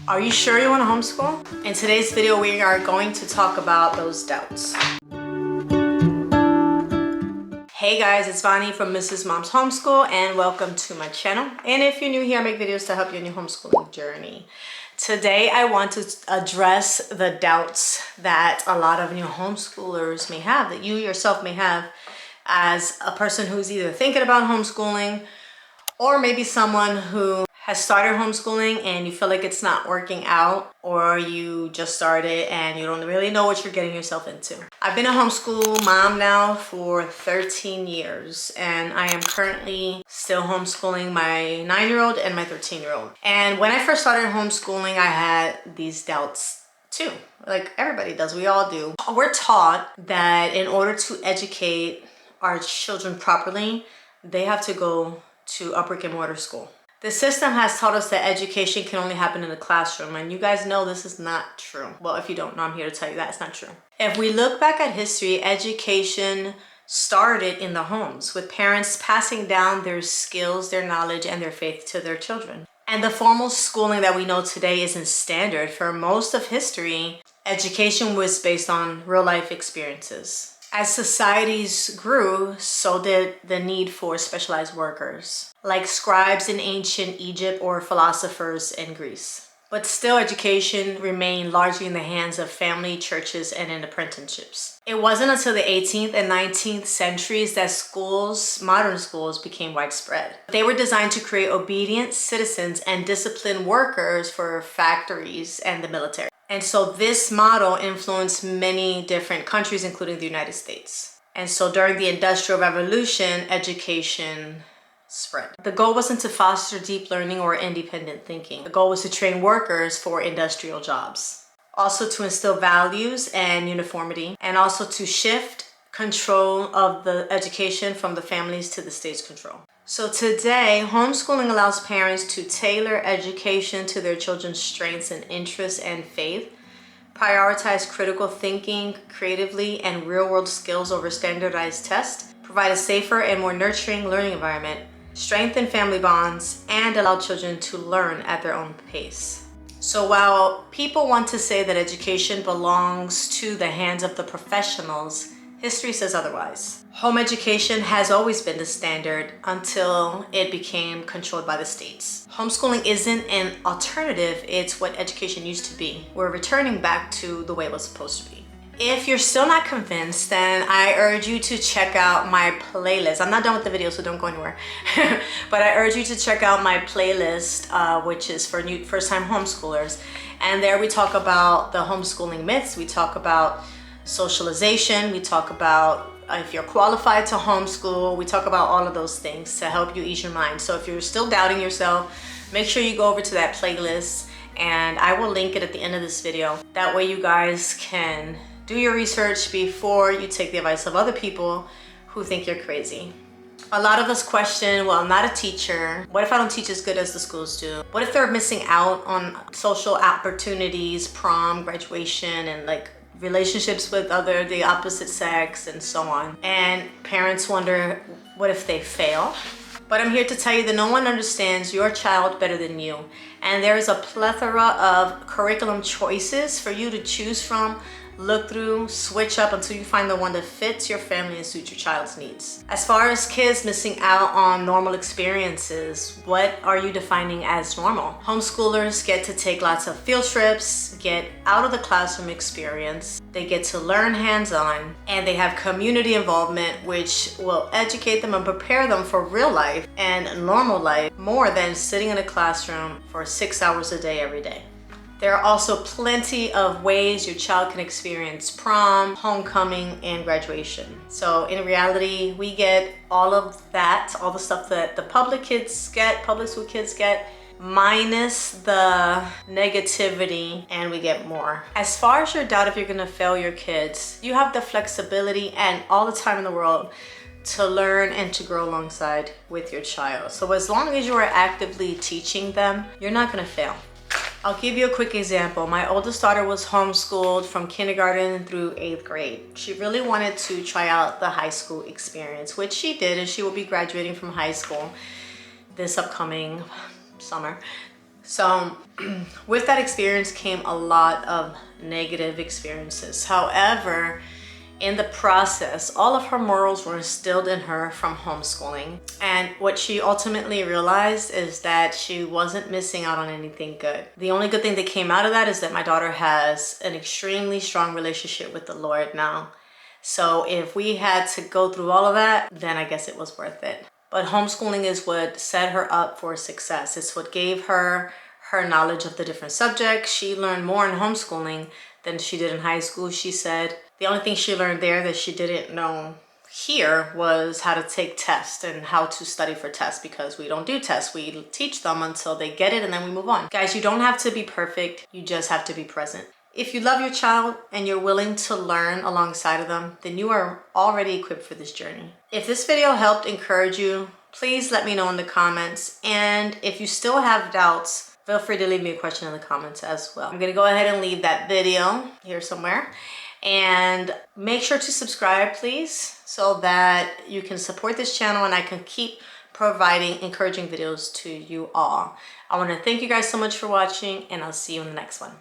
Are you sure you want to homeschool? In today's video, we are going to talk about those doubts. Hey guys, it's Vani from Mrs. Mom's Homeschool and welcome to my channel. And if you're new here, I make videos to help you in your homeschooling journey. Today, I want to address the doubts that a lot of new homeschoolers may have, that you yourself may have as a person who's either thinking about homeschooling or maybe someone who has started homeschooling and you feel like it's not working out, or you just started and you don't really know what you're getting yourself into. I've been a homeschool mom now for 13 years and I am currently still homeschooling my 9-year-old and my 13-year-old. And when I first started homeschooling, I had these doubts too. Like everybody does, we all do. We're taught that in order to educate our children properly, they have to go to a brick and mortar school. The system has taught us that education can only happen in the classroom, and you guys know this is not true. Well, if you don't know, I'm here to tell you that it's not true. If we look back at history, education started in the homes with parents passing down their skills, their knowledge, and their faith to their children. And the formal schooling that we know today isn't standard. For most of history, education was based on real life experiences. As societies grew, so did the need for specialized workers, like scribes in ancient Egypt or philosophers in Greece. But still, education remained largely in the hands of family, churches, and in apprenticeships. It wasn't until the 18th and 19th centuries that schools, modern schools, became widespread. They were designed to create obedient citizens and disciplined workers for factories and the military. And so this model influenced many different countries, including the United States. And so during the Industrial Revolution, education spread. The goal wasn't to foster deep learning or independent thinking. The goal was to train workers for industrial jobs. Also to instill values and uniformity, and also to shift control of the education from the families to the state's control. So today, homeschooling allows parents to tailor education to their children's strengths and interests and faith, prioritize critical thinking creatively and real-world skills over standardized tests, provide a safer and more nurturing learning environment, strengthen family bonds, and allow children to learn at their own pace. So while people want to say that education belongs to the hands of the professionals, history says otherwise. Home education has always been the standard until it became controlled by the states. Homeschooling isn't an alternative, it's what education used to be. We're returning back to the way it was supposed to be. If you're still not convinced, then I urge you to check out my playlist. I'm not done with the video, so don't go anywhere. But I urge you to check out my playlist, which is for new first-time homeschoolers. And there we talk about the homeschooling myths, we talk about socialization, we talk about if you're qualified to homeschool, we talk about all of those things to help you ease your mind. So if you're still doubting yourself, make sure you go over to that playlist and I will link it at the end of this video. That way you guys can do your research before you take the advice of other people who think you're crazy. A lot of us question, well, I'm not a teacher. What if I don't teach as good as the schools do? What if they're missing out on social opportunities, prom, graduation, and like relationships with the opposite sex and so on? And parents wonder, what if they fail? But I'm here to tell you that no one understands your child better than you. And there is a plethora of curriculum choices for you to choose from, look through, switch up until you find the one that fits your family and suits your child's needs. As far as kids missing out on normal experiences, what are you defining as normal? Homeschoolers get to take lots of field trips, get out of the classroom experience, they get to learn hands-on, and they have community involvement, which will educate them and prepare them for real life and normal life more than sitting in a classroom for 6 hours a day every day. There are also plenty of ways your child can experience prom, homecoming, and graduation. So in reality, we get all of that, all the stuff that the public school kids get, minus the negativity, and we get more. As far as your doubt if you're gonna fail your kids, you have the flexibility and all the time in the world to learn and to grow alongside with your child. So as long as you are actively teaching them, you're not gonna fail. I'll give you a quick example. My oldest daughter was homeschooled from kindergarten through 8th grade. She really wanted to try out the high school experience, which she did, and she will be graduating from high school this upcoming summer. So with that experience came a lot of negative experiences. However, in the process, all of her morals were instilled in her from homeschooling. And what she ultimately realized is that she wasn't missing out on anything good. The only good thing that came out of that is that my daughter has an extremely strong relationship with the Lord now. So if we had to go through all of that, then I guess it was worth it. But homeschooling is what set her up for success. It's what gave her her knowledge of the different subjects. She learned more in homeschooling than she did in high school, she said. The only thing she learned there that she didn't know here was how to take tests and how to study for tests, because we don't do tests. We teach them until they get it and then we move on. Guys, you don't have to be perfect. You just have to be present. If you love your child and you're willing to learn alongside of them, then you are already equipped for this journey. If this video helped encourage you, please let me know in the comments. And if you still have doubts, feel free to leave me a question in the comments as well. I'm gonna go ahead and leave that video here somewhere. And make sure to subscribe, please, so that you can support this channel and I can keep providing encouraging videos to you all. I want to thank you guys so much for watching, and I'll see you in the next one.